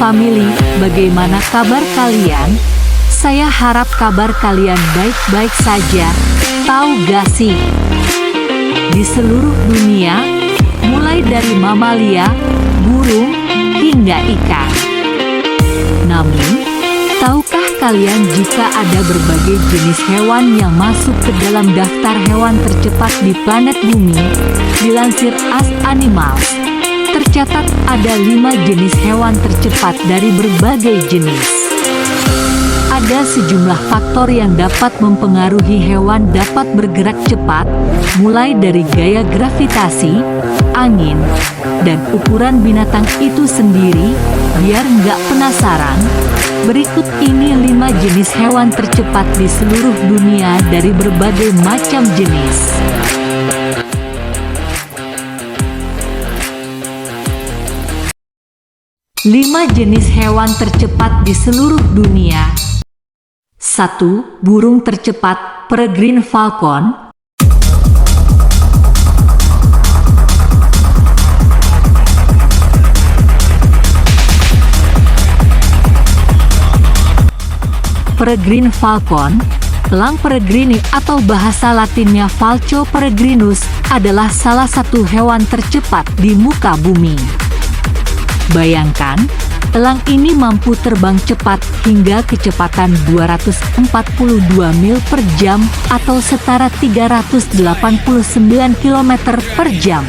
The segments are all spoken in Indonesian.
Family, bagaimana kabar kalian? Saya harap kabar kalian baik-baik saja. Tahu gak sih? Di seluruh dunia, mulai dari mamalia, burung, hingga ikan. Namun, tahukah kalian jika ada berbagai jenis hewan yang masuk ke dalam daftar hewan tercepat di planet bumi? Dilansir Ask Animals, tercatat ada 5 jenis hewan tercepat dari berbagai jenis. Ada sejumlah faktor yang dapat mempengaruhi hewan dapat bergerak cepat, mulai dari gaya gravitasi, angin, dan ukuran binatang itu sendiri. Biar nggak penasaran, berikut ini 5 jenis hewan tercepat di seluruh dunia dari berbagai macam jenis. Lima jenis hewan tercepat di seluruh dunia. 1. Burung tercepat, Peregrine Falcon. Peregrine Falcon, elang peregrini atau bahasa latinnya Falco peregrinus, adalah salah satu hewan tercepat di muka bumi. Bayangkan, elang ini mampu terbang cepat hingga kecepatan 242 mil per jam atau setara 389 km per jam.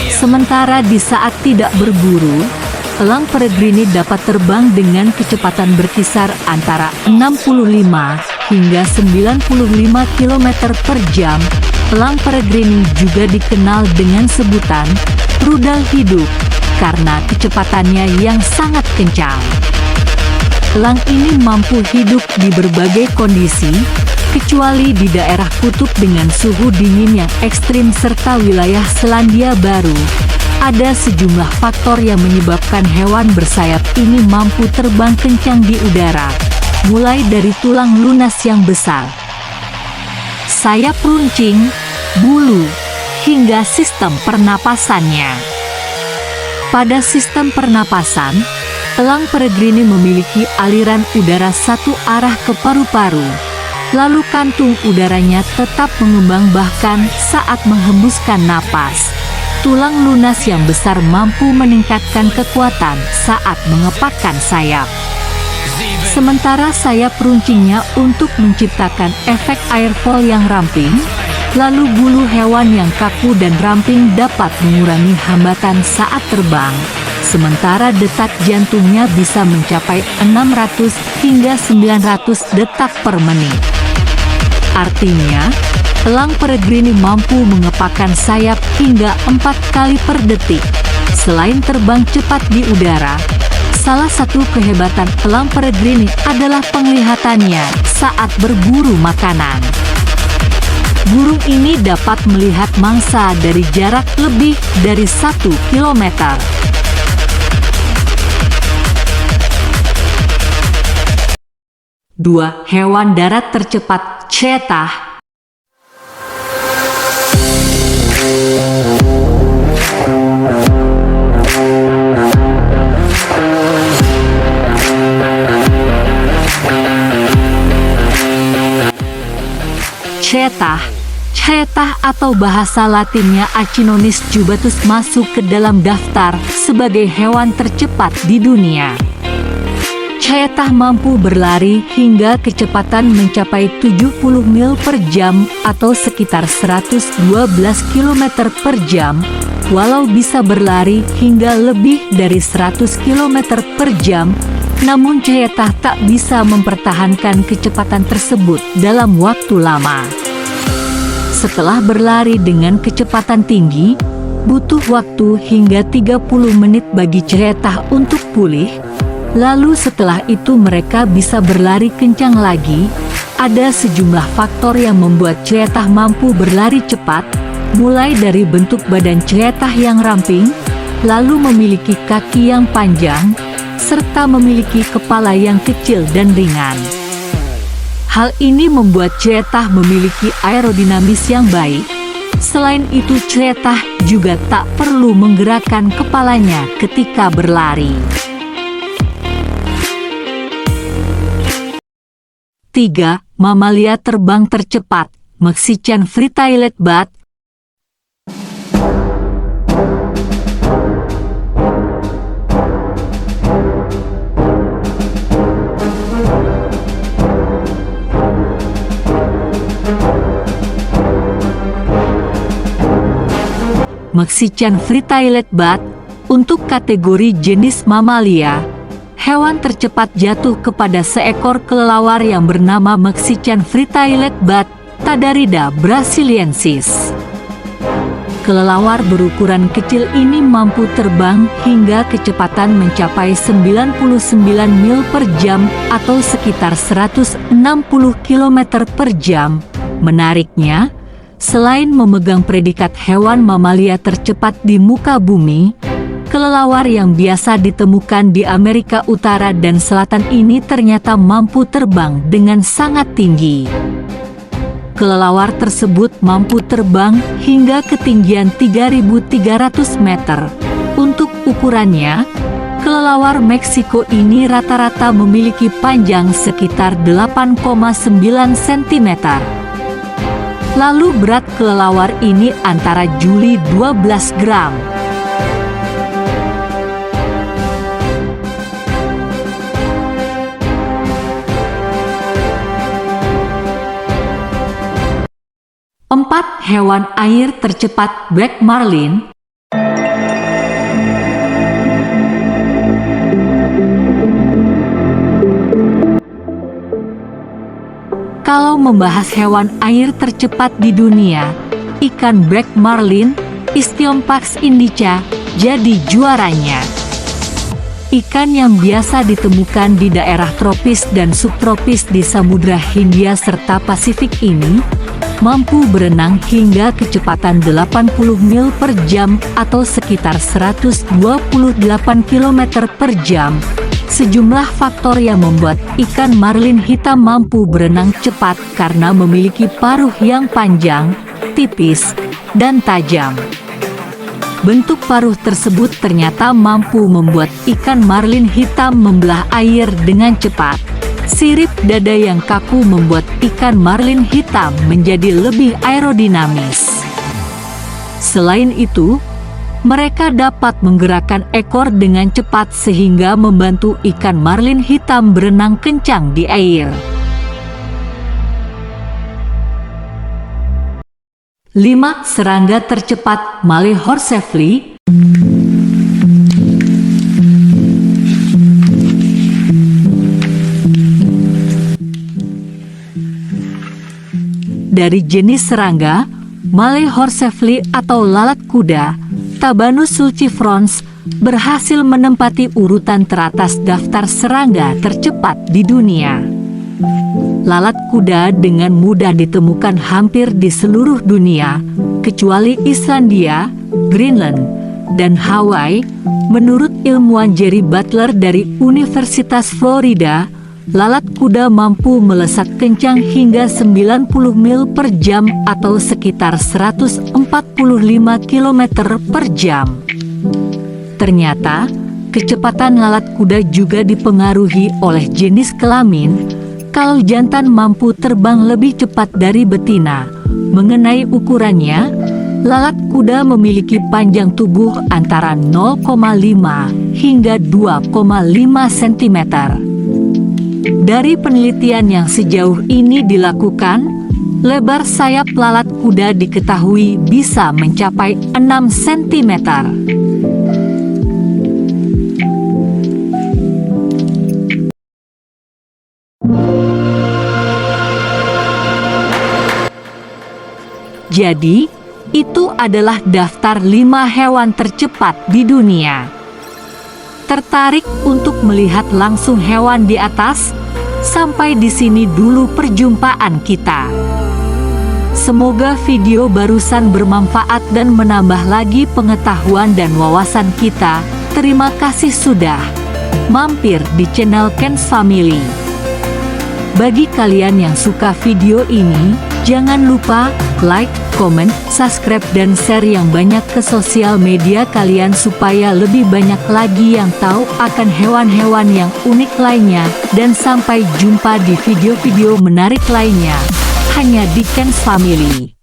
Sementara di saat tidak berburu, elang peregrini dapat terbang dengan kecepatan berkisar antara 65 hingga 95 km per jam. Elang peregrini juga dikenal dengan sebutan rudal hidup karena kecepatannya yang sangat kencang. Elang ini mampu hidup di berbagai kondisi, kecuali di daerah kutub dengan suhu dingin yang ekstrim serta wilayah Selandia Baru. Ada sejumlah faktor yang menyebabkan hewan bersayap ini mampu terbang kencang di udara, mulai dari tulang lunas yang besar, sayap runcing, bulu, hingga sistem pernapasannya. Pada sistem pernapasan, elang peregrini memiliki aliran udara satu arah ke paru-paru, lalu kantung udaranya tetap mengembang bahkan saat menghembuskan napas. Tulang lunas yang besar mampu meningkatkan kekuatan saat mengepakkan sayap. Sementara sayap runcingnya untuk menciptakan efek airfall yang ramping, lalu bulu hewan yang kaku dan ramping dapat mengurangi hambatan saat terbang. Sementara detak jantungnya bisa mencapai 600 hingga 900 detak per menit. Artinya, elang peregrini mampu mengepakkan sayap hingga 4 kali per detik. Selain terbang cepat di udara, salah satu kehebatan elang peregrini adalah penglihatannya saat berburu makanan. Burung ini dapat melihat mangsa dari jarak lebih dari 1 kilometer. Dua, hewan darat tercepat, cheetah. Cheetah atau bahasa latinnya Echinonis jubatus masuk ke dalam daftar sebagai hewan tercepat di dunia. Cheetah mampu berlari hingga kecepatan mencapai 70 mil per jam atau sekitar 112 km per jam. Walau bisa berlari hingga lebih dari 100 km per jam, namun cheetah tak bisa mempertahankan kecepatan tersebut dalam waktu lama. Setelah berlari dengan kecepatan tinggi, butuh waktu hingga 30 menit bagi cheetah untuk pulih. Lalu setelah itu mereka bisa berlari kencang lagi. Ada sejumlah faktor yang membuat cheetah mampu berlari cepat, mulai dari bentuk badan cheetah yang ramping, lalu memiliki kaki yang panjang, serta memiliki kepala yang kecil dan ringan. Hal ini membuat cheetah memiliki aerodinamis yang baik. Selain itu, cheetah juga tak perlu menggerakkan kepalanya ketika berlari. Ketiga, mamalia terbang tercepat, Mexican Free-tailed Bat. Mexican Free-tailed Bat untuk kategori jenis mamalia, hewan tercepat jatuh kepada seekor kelelawar yang bernama Mexican Free-tailed Bat, Tadarida brasiliensis. Kelelawar berukuran kecil ini mampu terbang hingga kecepatan mencapai 99 mil per jam atau sekitar 160 km per jam. Menariknya, selain memegang predikat hewan mamalia tercepat di muka bumi, kelelawar yang biasa ditemukan di Amerika Utara dan Selatan ini ternyata mampu terbang dengan sangat tinggi. Kelelawar tersebut mampu terbang hingga ketinggian 3.300 meter. Untuk ukurannya, kelelawar Meksiko ini rata-rata memiliki panjang sekitar 8,9 cm. Lalu berat kelelawar ini antara juli 12 gram. Empat, hewan air tercepat Black Marlin. Kalau membahas hewan air tercepat di dunia, ikan Black Marlin, Istiompax indica, jadi juaranya. Ikan yang biasa ditemukan di daerah tropis dan subtropis di Samudra Hindia serta Pasifik ini, mampu berenang hingga kecepatan 80 mil per jam atau sekitar 128 km per jam. Sejumlah faktor yang membuat ikan marlin hitam mampu berenang cepat karena memiliki paruh yang panjang, tipis, dan tajam. Bentuk paruh tersebut ternyata mampu membuat ikan marlin hitam membelah air dengan cepat. Sirip dada yang kaku membuat ikan marlin hitam menjadi lebih aerodinamis. Selain itu, mereka dapat menggerakkan ekor dengan cepat sehingga membantu ikan marlin hitam berenang kencang di air. 5. Serangga tercepat Malay Horsefly. Dari jenis serangga, Malay Horsefly atau lalat kuda, Tabanus sulcifrons, berhasil menempati urutan teratas daftar serangga tercepat di dunia. Lalat kuda dengan mudah ditemukan hampir di seluruh dunia, kecuali Islandia, Greenland, dan Hawaii. Menurut ilmuwan Jerry Butler dari Universitas Florida, lalat kuda mampu melesat kencang hingga 90 mil per jam atau sekitar 145 km per jam. Ternyata, kecepatan lalat kuda juga dipengaruhi oleh jenis kelamin. Kalau jantan mampu terbang lebih cepat dari betina. Mengenai ukurannya, lalat kuda memiliki panjang tubuh antara 0,5 hingga 2,5 cm. Dari penelitian yang sejauh ini dilakukan, lebar sayap lalat kuda diketahui bisa mencapai 6 cm. Jadi, itu adalah daftar 5 hewan tercepat di dunia. Tertarik untuk melihat langsung hewan di atas? Sampai di sini dulu perjumpaan kita. Semoga video barusan bermanfaat dan menambah lagi pengetahuan dan wawasan kita. Terima kasih sudah mampir di channel Ken's Family. Bagi kalian yang suka video ini, jangan lupa like, komen, subscribe dan share yang banyak ke sosial media kalian supaya lebih banyak lagi yang tahu akan hewan-hewan yang unik lainnya. Dan sampai jumpa di video-video menarik lainnya hanya di Ken's Family.